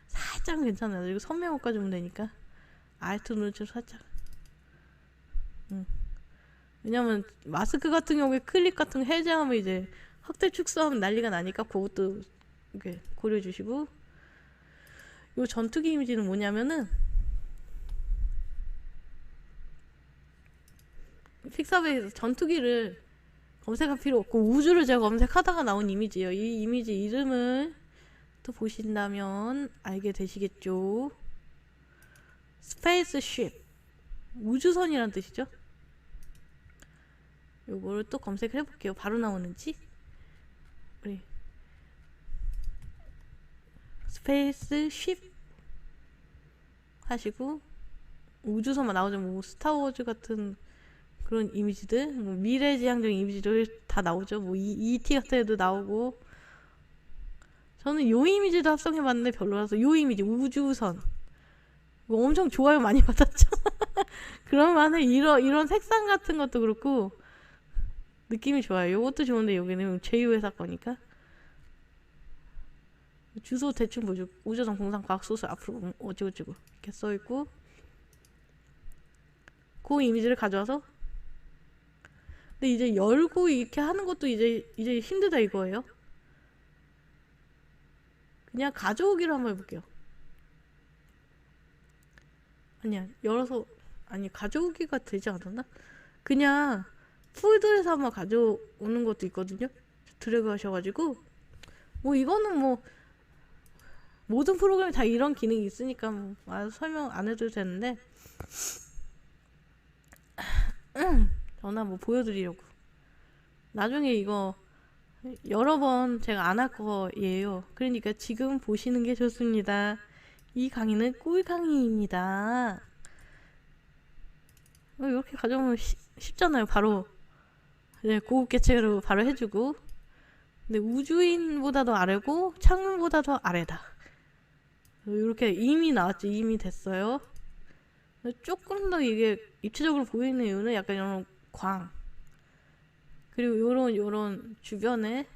살짝은 괜찮아요. 그리고 선명호까지 오면 되니까 알트 누르죠. 살짝 왜냐면 마스크 같은 경우에 클립 같은 거 해제하면 이제 확대 축소하면 난리가 나니까 그것도 이렇게 고려해 주시고, 요 전투기 이미지는 뭐냐면은 픽사베이에서 전투기를 검색할 필요 없고 우주를 제가 검색하다가 나온 이미지예요. 이 이미지 이름을 또 보신다면 알게 되시겠죠. 스페이스쉽, 우주선이란 뜻이죠. 요거를 또 검색해 볼게요. 바로 나오는지. 우리 스페이스쉽 하시고 우주선만 나오죠. 뭐 스타워즈 같은 그런 이미지들, 뭐 미래지향적인 이미지들 다 나오죠. 뭐 E.T. 같은 애도 나오고. 저는 요 이미지도 합성해봤는데 별로라서 요 이미지 우주선 이거 엄청 좋아요 많이 받았죠. 그럴만해. 이런 색상 같은 것도 그렇고 느낌이 좋아요. 요것도 좋은데 여기는 제휴회사 거니까. 주소 대충 보죠. 우주선 공상 과학소설 앞으로 어쩌고저쩌고 이렇게 써있고, 그 이미지를 가져와서, 근데 이제 열고 이렇게 하는 것도 이제 힘들다 이거예요. 그냥 가져오기로 한번 해볼게요. 아니야, 열어서, 아니 가져오기가 되지 않았나? 그냥 폴더에서 한번 가져오는 것도 있거든요. 드래그 하셔가지고, 뭐 이거는 뭐 모든 프로그램이 다 이런 기능이 있으니까 뭐 설명 안 해도 되는데, 저나 뭐 보여드리려고. 나중에 이거 여러 번 제가 안 할 거예요. 그러니까 지금 보시는 게 좋습니다. 이 강의는 꿀 강의입니다. 이렇게 가져오면 쉽잖아요. 바로 네, 고급 개체로 바로 해주고. 근데 우주인보다도 아래고 창문보다도 아래다. 이렇게 이미 나왔죠. 이미 됐어요. 조금 더 이게 입체적으로 보이는 이유는 약간 이런 광, 그리고 요런 주변에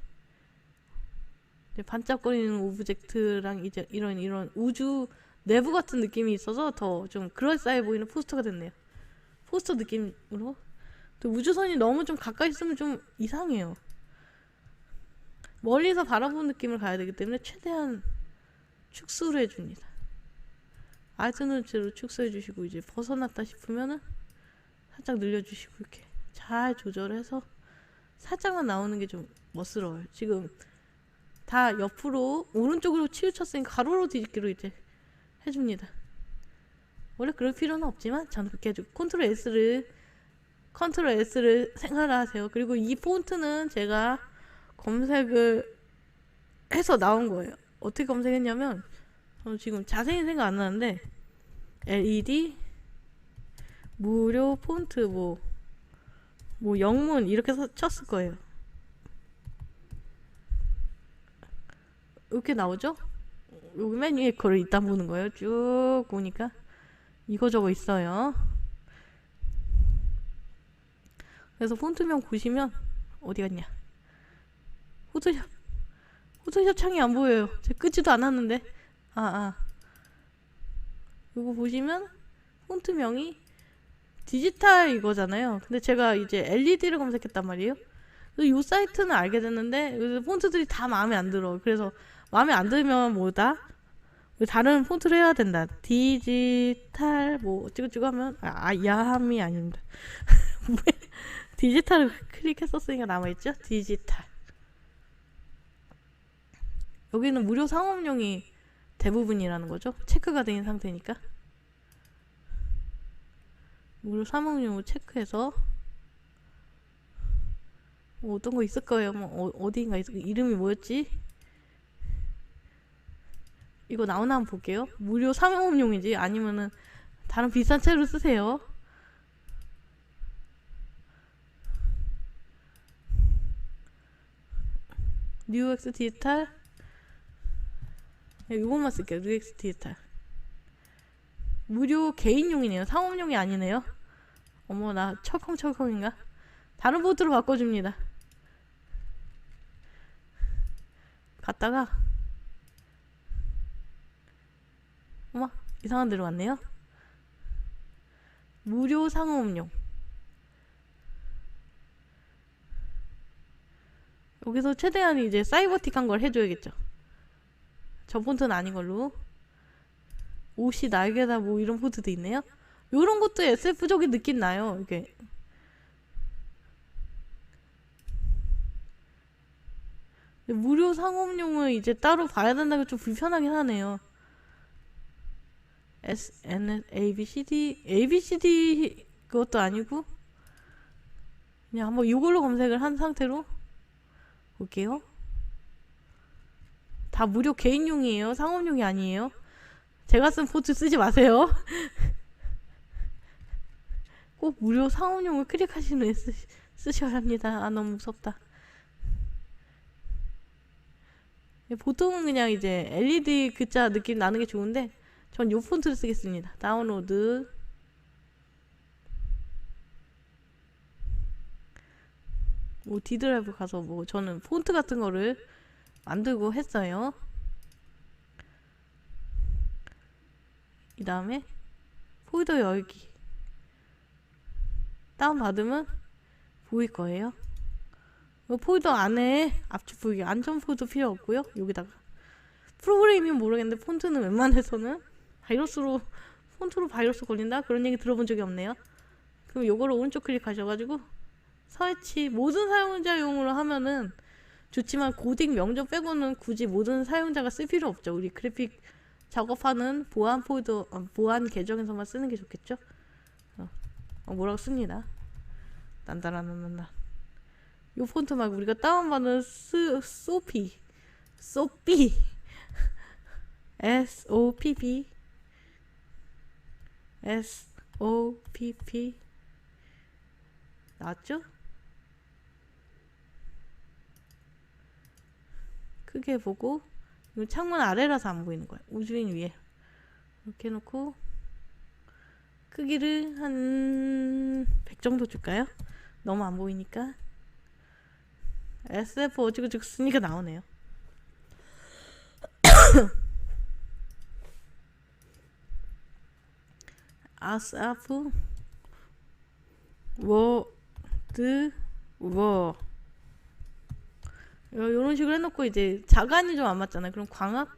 이제 반짝거리는 오브젝트랑 이제 이런 우주 내부 같은 느낌이 있어서 더 좀 그럴싸해 보이는 포스터가 됐네요. 포스터 느낌으로. 또 우주선이 너무 좀 가까이 있으면 좀 이상해요. 멀리서 바라보는 느낌을 가야 되기 때문에 최대한 축소를 해줍니다. 알트노트로 축소해주시고, 이제 벗어났다 싶으면은 살짝 늘려주시고, 이렇게 잘 조절해서 살짝만 나오는 게 좀 멋스러워요. 지금 다 옆으로 오른쪽으로 치우쳤으니까 가로로 뒤집기로 이제 해줍니다. 원래 그럴 필요는 없지만 저는 그렇게 해주고, 컨트롤 S를 생각하세요. 그리고 이 폰트는 제가 검색을 해서 나온 거예요. 어떻게 검색했냐면, 저는 지금 자세히 생각 안 나는데 LED 무료 폰트 뭐 영문 이렇게 쳤을 거예요. 이렇게 나오죠? 여기 메뉴에 그걸 이따 보는 거예요. 쭉 보니까 이거저거 있어요. 그래서 폰트명 보시면 어디 갔냐? 포토샵 창이 안 보여요. 제가 끄지도 않았는데. 이거 보시면 폰트명이 디지털 이거잖아요. 근데 제가 이제 LED를 검색했단 말이에요. 그래서 이 사이트는 알게 됐는데 폰트들이 다 마음에 안 들어. 그래서 마음에 안 들면 뭐다? 다른 폰트를 해야 된다. 디지털 뭐 어쩌고저쩌고 하면 야함이 아닙니다. 디지털을 클릭했었으니까 남아있죠? 디지털. 여기는 무료 상업용이 대부분이라는 거죠. 체크가 된 상태니까. 무료 상업용을 체크해서 뭐 어떤 거 있을 거예요. 뭐 어디인가 이름이 뭐였지? 이거 나오나 한번 볼게요. 무료 상업용인지 아니면은 다른 비싼 채로 쓰세요. 뉴엑스 디지털. 이것만 쓸게요. 뉴엑스 디지털. 무료 개인용이네요. 상업용이 아니네요. 어머, 나 철컹철컹인가? 다른 보드로 바꿔줍니다. 갔다가 어머, 이상한 데로 갔네요. 무료 상업용. 여기서 최대한 이제 사이버틱한 걸 해줘야겠죠. 저 폰트는 아닌 걸로. 옷이 날개다 뭐 이런 폰트도 있네요. 요런 것도 SF적인 느낌 나요. 이게 무료 상업용을 이제 따로 봐야 된다고 좀 불편하긴 하네요. S, N, A, B, C, D, A, B, C, D 그것도 아니고 그냥 한번 이걸로 검색을 한 상태로 볼게요. 다 무료 개인용이에요. 상업용이 아니에요. 제가 쓴 폰트 쓰지 마세요. 꼭 무료 상업용을 클릭하시는 애 쓰셔야 합니다. 아 너무 무섭다. 보통은 그냥 이제 LED 글자 느낌 나는 게 좋은데 전 요 폰트를 쓰겠습니다. 다운로드. 뭐 D드라이브 가서 뭐 저는 폰트 같은 거를 만들고 했어요. 이 다음에 폴더 열기. 다운받으면 보일 거예요. 이 폴더 안에 압축 보이게 안전 폴더 필요 없고요. 여기다가 프로그램이면 모르겠는데 폰트는 웬만해서는 바이러스로 폰트로 바이러스 걸린다? 그런 얘기 들어본 적이 없네요. 그럼 요거를 오른쪽 클릭하셔가지고 설치 모든 사용자용으로 하면은 좋지만 고딕 명령 빼고는 굳이 모든 사용자가 쓸 필요 없죠. 우리 그래픽 작업하는 보안 폴더 보안 계정에서만 쓰는 게 좋겠죠. 뭐라고 씁니다. 딴따라난난난. 요 폰트 말고 우리가 다운받은 소피 SOPP SOPP 나왔죠? 크게 보고 이거 창문 아래라서 안 보이는 거야. 우주인 위에 이렇게 해놓고 크기를 한 100 정도 줄까요? 너무 안 보이니까. SF 어쩌고저쩌고 쓰니까 나오네요. 아스아프 워드 워 요런 식으로 해놓고 이제 자간이 좀 안 맞잖아요. 그럼 광학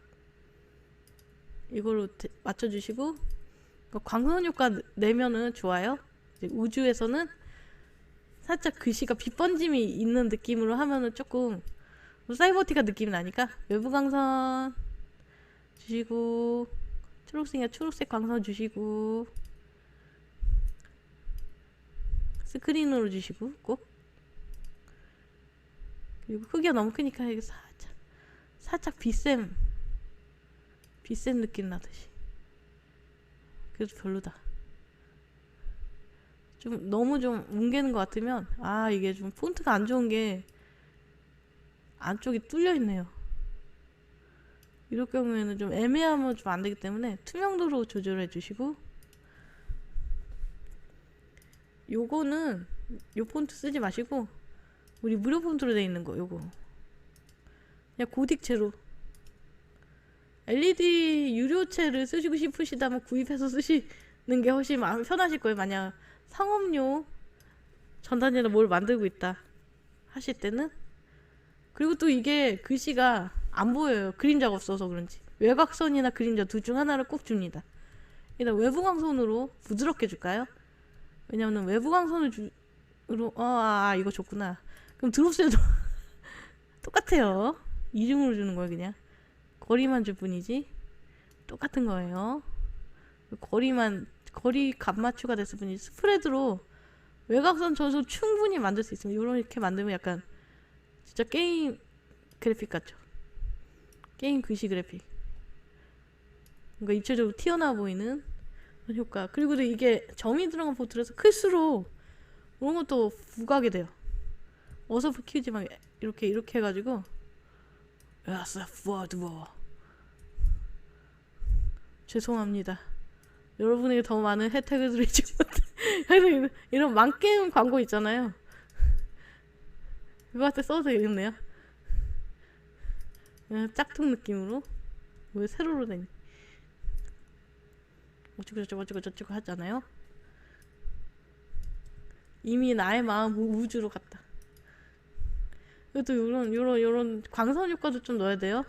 이걸로 맞춰주시고 광선 효과 내면은 좋아요. 이제 우주에서는 살짝 글씨가 빛번짐이 있는 느낌으로 하면은 조금 사이버티가 느낌이 나니까 외부 광선 주시고 초록색이야 초록색 광선 주시고 스크린으로 주시고 꼭 그리고 크기가 너무 크니까 이게 살짝 빛샘 느낌 나듯이 그래도 별로다. 좀 너무 좀 뭉개는 것 같으면 아 이게 좀 폰트가 안 좋은 게 안쪽이 뚫려 있네요. 이럴 경우에는 좀 애매하면 좀 안 되기 때문에 투명도로 조절해 주시고 요거는 요 폰트 쓰지 마시고 우리 무료 폰트로 되어 있는 거 요거 그냥 고딕체로 LED 유료체를 쓰시고 싶으시다면 구입해서 쓰시는 게 훨씬 마음 편하실 거예요. 만약 상업용 전단지나 뭘 만들고 있다 하실 때는. 그리고 또 이게 글씨가 안 보여요. 그림자가 없어서 그런지 외곽선이나 그림자 둘 중 하나를 꼭 줍니다. 일단 외부광선으로 부드럽게 줄까요? 왜냐면 외부광선을 이거 줬구나. 그럼 드롭셀도 똑같아요. 이중으로 주는 거예요. 그냥 거리만 줄 뿐이지 똑같은 거예요. 거리 값 맞추가 됐을 뿐이지 스프레드로 외곽선 저도 충분히 만들 수 있습니다. 이렇게 만들면 약간 진짜 게임 그래픽 같죠. 게임 글씨 그래픽. 뭔가 입체적으로 튀어나와 보이는 그런 효과. 그리고 이게 점이 들어간 포트라서 클수록 이런 것도 부각이 돼요. 어설프 키우지 막 이렇게 해가지고 야스 워드워 죄송합니다. 여러분에게 더 많은 혜택을 드리지 못해. 이런 망게임 광고 있잖아요. 이거 할 때 써도 되겠네요. 짝퉁 느낌으로 왜 세로로 된 어쩌고 하잖아요. 이미 나의 마음 우주로 갔다. 그래도 요런 광선 효과도 좀 넣어야 돼요.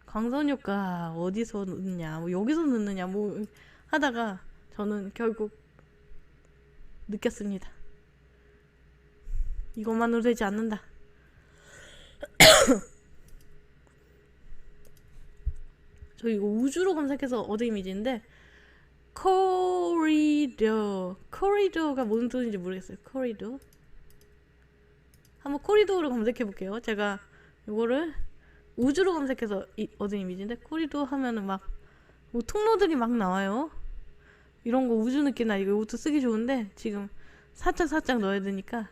광선 효과 어디서 넣느냐, 뭐 여기서 넣느냐, 뭐 하다가 저는 결국 느꼈습니다. 이것만으로 되지 않는다. 저 이거 우주로 검색해서 얻은 이미지인데, 코리도가 무슨 뜻인지 모르겠어요. 코리도. 한번 코리도로 검색해 볼게요. 제가 이거를 우주로 검색해서 얻은 이미지인데, 코리도 하면은 막 뭐 통로들이 막 나와요. 이런 거 우주 느낌 나니까 이것도 쓰기 좋은데, 지금 살짝 넣어야 되니까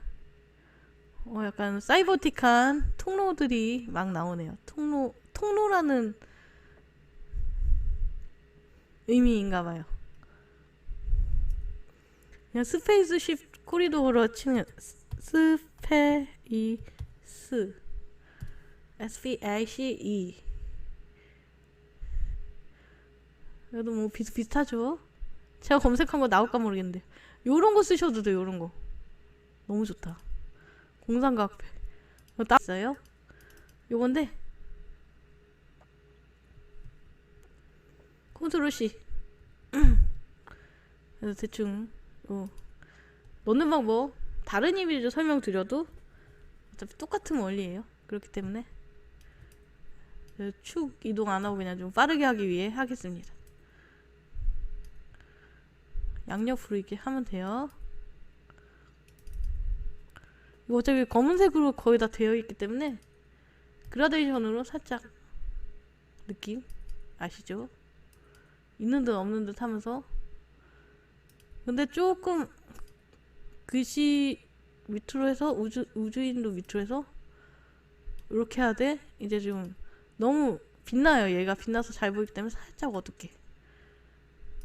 약간 사이버틱한 통로들이 막 나오네요. 통로라는 의미인가봐요. 그냥 스페이스쉽 코리도어로 치면 SPACE. 그래도 뭐 비슷하죠. 제가 검색한 거 나올까 모르겠는데, 요런 거 쓰셔도 돼요. 요런 거 너무 좋다. 공상과학회 이거 딱 있어요. 요건데 컨트롤 C. 그래서 대충 넣는 방법 다른 이미지로 설명드려도 어차피 똑같은 원리예요. 그렇기 때문에 축 이동 안 하고 그냥 좀 빠르게 하기 위해 하겠습니다. 양옆으로 이렇게 하면 돼요. 이거 어차피 검은색으로 거의 다 되어 있기 때문에 그라데이션으로 살짝 느낌 아시죠? 있는 듯 없는 듯 하면서, 근데 조금 글씨 밑으로 해서 우주인도 밑으로 해서 이렇게 해야 돼. 이제 지금 너무 빛나요. 얘가 빛나서 잘 보이기 때문에 살짝 어둡게.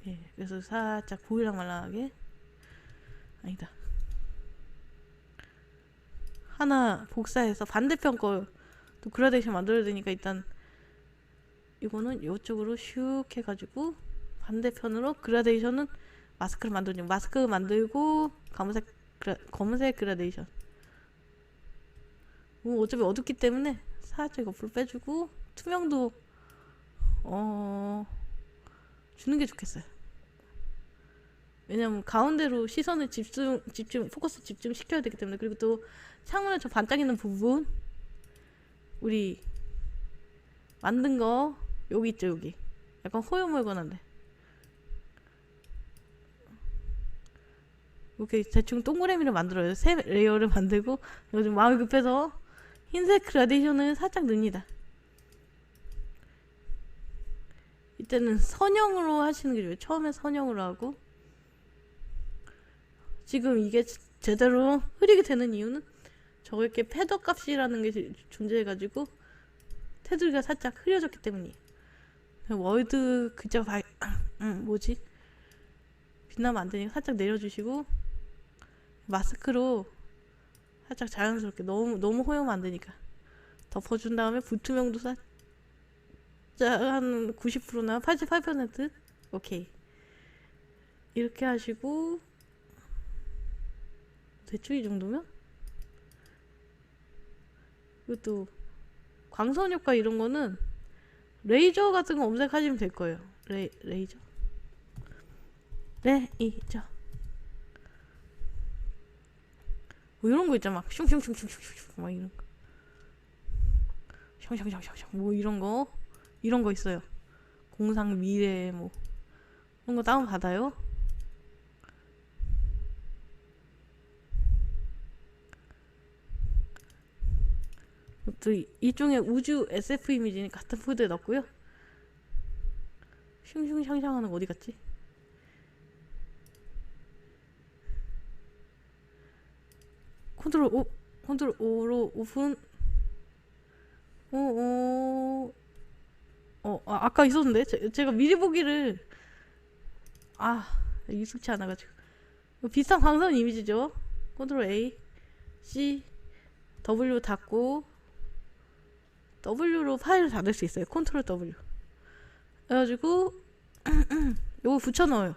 예, 그래서 살짝 보이랑 말랑하게. 아니다. 하나 복사해서 반대편 거 또 그라데이션 만들어야 되니까, 일단 이거는 이쪽으로 슉 해가지고 반대편으로 그라데이션은 마스크를 만들죠. 마스크 만들고 검은색 그라데이션. 어차피 어둡기 때문에 살짝 옆으로 빼주고 투명도 주는 게 좋겠어요. 왜냐면 가운데로 시선을 포커스 집중 시켜야 되기 때문에. 그리고 또 창문에 저 반짝이는 부분, 우리 만든 거 여기 있죠. 여기 약간 호요물건한데 이렇게 대충 동그라미를 만들어요. 세 레이어를 만들고 요즘 마음이 급해서 흰색 그라데이션을 살짝 넣습니다. 이때는 선형으로 하시는 게 좋아요. 처음에 선형으로 하고, 지금 이게 제대로 흐리게 되는 이유는 저렇게 패더 값이라는 게 존재해가지고 테두리가 살짝 흐려졌기 때문이에요. 월드 글자 뭐지? 빛나면 안 되니까 살짝 내려주시고, 마스크로 살짝 자연스럽게, 너무 호여면 안 되니까 덮어준 다음에 불투명도 살짝 한 90%나 88%? 오케이. 이렇게 하시고, 대충 이 정도면? 이것도 광선 효과 이런 거는 레이저 같은 거 검색하시면 될 거예요. 레이저. 뭐 이런 거 있잖아. 막 슝슝슝슝슝슝 막 이런 거. 슝슝슝슝 뭐 이런 거 있어요. 공상 미래 뭐 이런 거 다운 받아요. 또 일종의 우주 SF 이미지니 같은 폴더에 넣었고요. 슝슝샹샹 하는 거 어디 갔지? 컨트롤 O로 오픈. 아까 있었는데 제가 미리 보기를 익숙치 않아가지고. 비슷한 광선 이미지죠. 컨트롤 A, C, W 닫고 W로 파일을 닫을 수 있어요. 컨트롤 W. 그래가지고 요거 붙여 넣어요.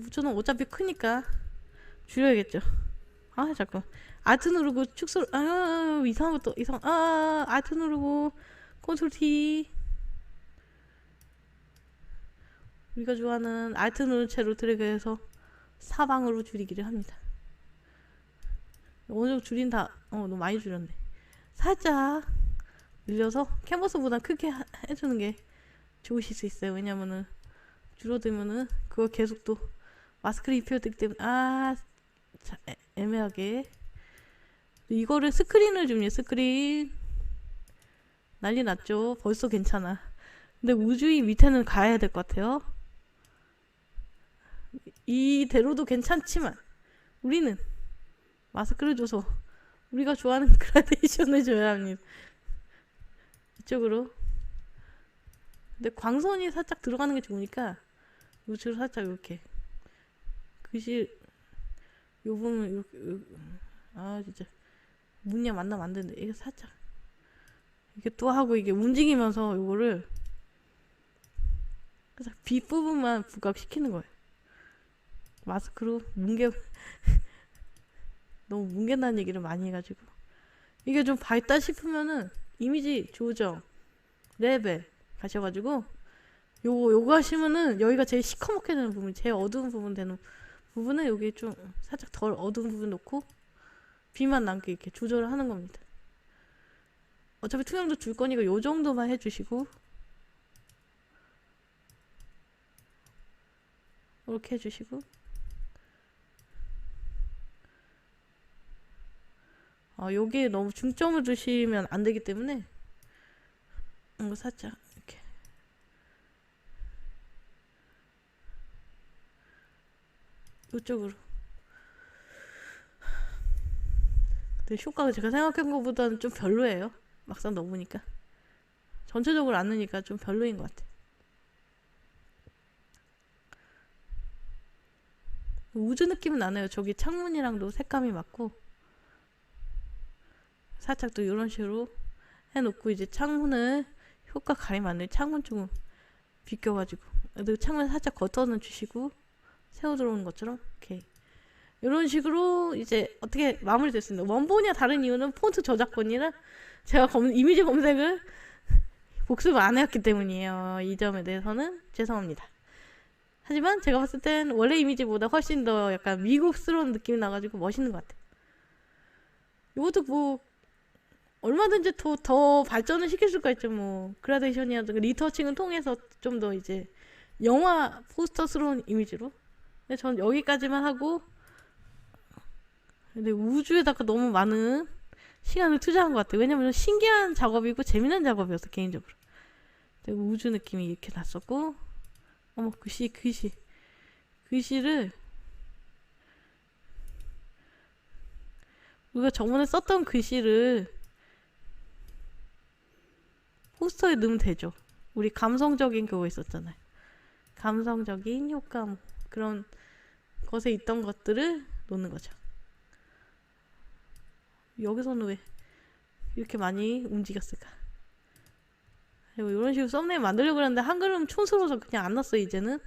우주는 어차피 크니까 줄여야겠죠. 아 자꾸 알트 누르고 축소 이상한 것도 알트 누르고 컨트롤 T. 우리가 좋아하는 알트 누른 채로 드래그해서 사방으로 줄이기를 합니다. 어느 정도 줄인다. 너무 많이 줄였네. 살짝 늘려서 캔버스보다 크게 해주는 게 좋으실 수 있어요. 왜냐면은 줄어들면은 그거 계속 또 마스크를 입혀야 되기 때문에 애매하게 이거를 스크린을 줍니다. 스크린 난리 났죠. 벌써 괜찮아. 근데 우주인 밑에는 가야 될 것 같아요. 이대로도 괜찮지만 우리는 마스크를 줘서 우리가 좋아하는 그라데이션을 줘야 합니다. 이쪽으로. 근데 광선이 살짝 들어가는 게 좋으니까 우주로 살짝 이렇게 글씨 요 부분 이렇게 진짜 문양 만나면 안 되는데 이게 살짝 이게 또 하고 이게 움직이면서 요거를 살짝 뒷부분만 부각시키는 거예요. 마스크로 너무 뭉갠다는 얘기를 많이 해가지고 이게 좀 밝다 싶으면은 이미지 조정 레벨 가셔가지고 요거 하시면은 여기가 제일 시커멓게 되는 부분, 제일 어두운 부분 되는 부분은 여기 좀 살짝 덜 어두운 부분 놓고 빛만 남게 이렇게 조절을 하는 겁니다. 어차피 투명도 줄 거니까 요 정도만 해주시고 이렇게 해주시고 여기에 너무 중점을 두시면 안 되기 때문에 살짝 이렇게 이쪽으로. 근데 효과가 제가 생각한 것보다는 좀 별로예요. 막상 넣어보니까 전체적으로 안 넣으니까 좀 별로인 것 같아. 우주 느낌은 나네요. 저기 창문이랑도 색감이 맞고 살짝 또 이런 식으로 해놓고 이제 창문을 효과 가리면 안 돼요. 창문 쪽은 비껴가지고 창문 살짝 걷어는 주시고 새어 들어오는 것처럼 이렇게 이런 식으로 이제 어떻게 마무리됐습니다. 원본이와 다른 이유는 폰트 저작권이라 제가 이미지 검색을 복습을 안 해왔기 때문이에요. 이 점에 대해서는 죄송합니다. 하지만 제가 봤을 땐 원래 이미지보다 훨씬 더 약간 미국스러운 느낌이 나가지고 멋있는 것 같아요. 이것도 뭐 얼마든지 더 발전을 시킬 수가 있죠. 뭐 그라데이션이라든가 리터칭을 통해서 좀 더 이제 영화 포스터스러운 이미지로. 근데 전 여기까지만 하고 근데 우주에다가 너무 많은 시간을 투자한 것 같아요. 왜냐면 신기한 작업이고 재밌는 작업이었어 개인적으로. 우주 느낌이 이렇게 났었고 글씨를 우리가 저번에 썼던 글씨를 포스터에 넣으면 되죠. 우리 감성적인 그거 있었잖아요. 감성적인 효과 그런 것에 있던 것들을 놓는 거죠. 여기서는 왜 이렇게 많이 움직였을까? 그리고 이런 식으로 썸네일 만들려고 했는데 한글은 촌스러워서 그냥 안 넣었어요. 이제는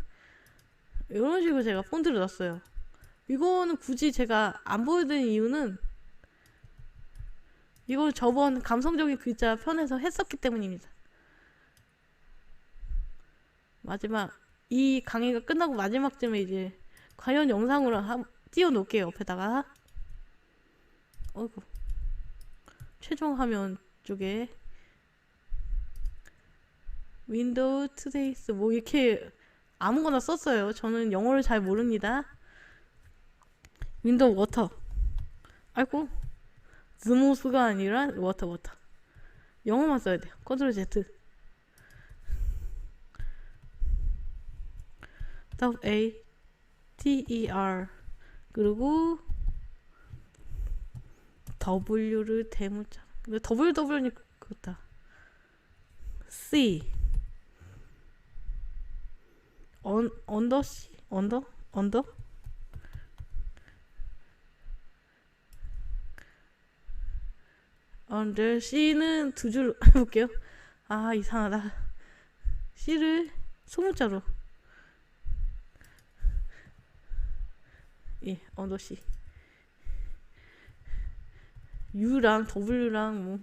이런 식으로 제가 폰트를 넣었어요. 이거는 굳이 제가 안 보여드린 이유는 이걸 저번 감성적인 글자 편에서 했었기 때문입니다. 마지막 이 강의가 끝나고 마지막쯤에 이제 관련 영상으로 띄워 놓을게요. 옆에다가 최종 화면 쪽에 윈도우 투데이스 뭐 이렇게 아무거나 썼어요. 저는 영어를 잘 모릅니다. 윈도우 워터 스모스가 아니라 워터 영어만 써야 돼요. 컨트롤 Z A T E R 그리고 W를 대문자 근데 WW는 그렇다. C 언더 C 언더 C는 두 줄로 해볼게요. 이상하다. C를 소문자로 예, 언더시. U랑 W랑 뭐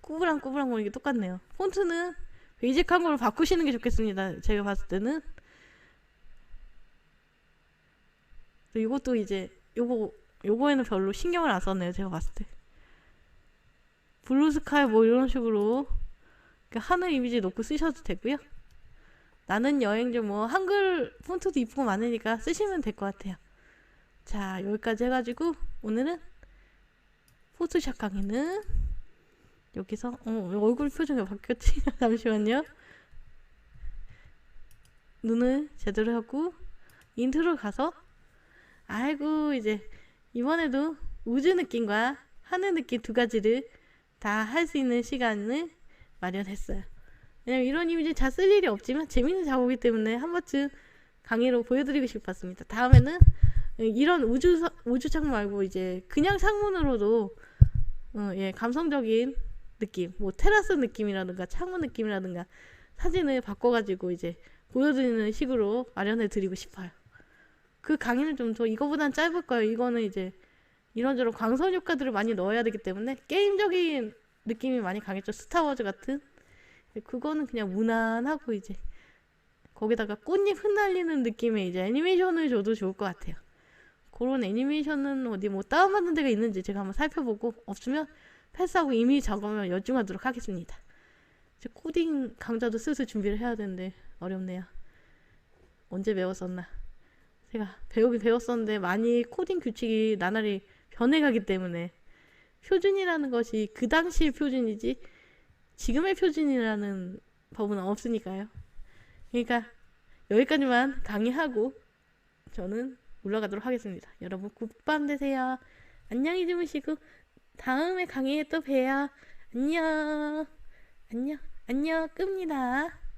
꾸부랑 이게 똑같네요. 폰트는 베이직한 걸로 바꾸시는 게 좋겠습니다. 제가 봤을 때는. 이것도 이제 요거에는 별로 신경을 안 썼네요. 제가 봤을 때. 블루스카이 뭐 이런 식으로 하늘 이미지 놓고 쓰셔도 되고요. 나는 여행자 뭐 한글 폰트도 이쁘고 많으니까 쓰시면 될 것 같아요. 자, 여기까지 해가지고 오늘은 포토샵 강의는 여기서 얼굴 표정이 바뀌었지? 잠시만요. 눈을 제대로 하고 인트로 가서 아이고 이제 이번에도 우주 느낌과 하늘 느낌 두 가지를 다 할 수 있는 시간을 마련했어요. 왜냐면 이런 이미지 잘 쓸 일이 없지만 재밌는 작업이기 때문에 한 번쯤 강의로 보여드리고 싶었습니다. 다음에는 이런 우주창 말고 이제 그냥 창문으로도 예, 감성적인 느낌, 뭐 테라스 느낌이라든가 창문 느낌이라든가 사진을 바꿔가지고 이제 보여드리는 식으로 마련해 드리고 싶어요. 그 강의는 좀 더 이거보단 짧을 거예요. 이거는 이제 이런저런 광선 효과들을 많이 넣어야 되기 때문에 게임적인 느낌이 많이 강했죠. 스타워즈 같은. 그거는 그냥 무난하고 이제 거기다가 꽃잎 흩날리는 느낌의 이제 애니메이션을 줘도 좋을 것 같아요. 그런 애니메이션은 어디 뭐 다운받는 데가 있는지 제가 한번 살펴보고 없으면 패스하고 이미 작업을 열중하도록 하겠습니다. 이제 코딩 강좌도 슬슬 준비를 해야 되는데 어렵네요. 언제 배웠었나? 제가 배우긴 배웠었는데 많이 코딩 규칙이 나날이 변해가기 때문에 표준이라는 것이 그 당시의 표준이지 지금의 표준이라는 법은 없으니까요. 그러니까 여기까지만 강의하고 저는 올라가도록 하겠습니다. 여러분 굿밤 되세요. 안녕히 주무시고 다음에 강의에 또 봬요. 안녕. 안녕. 안녕. 끕니다.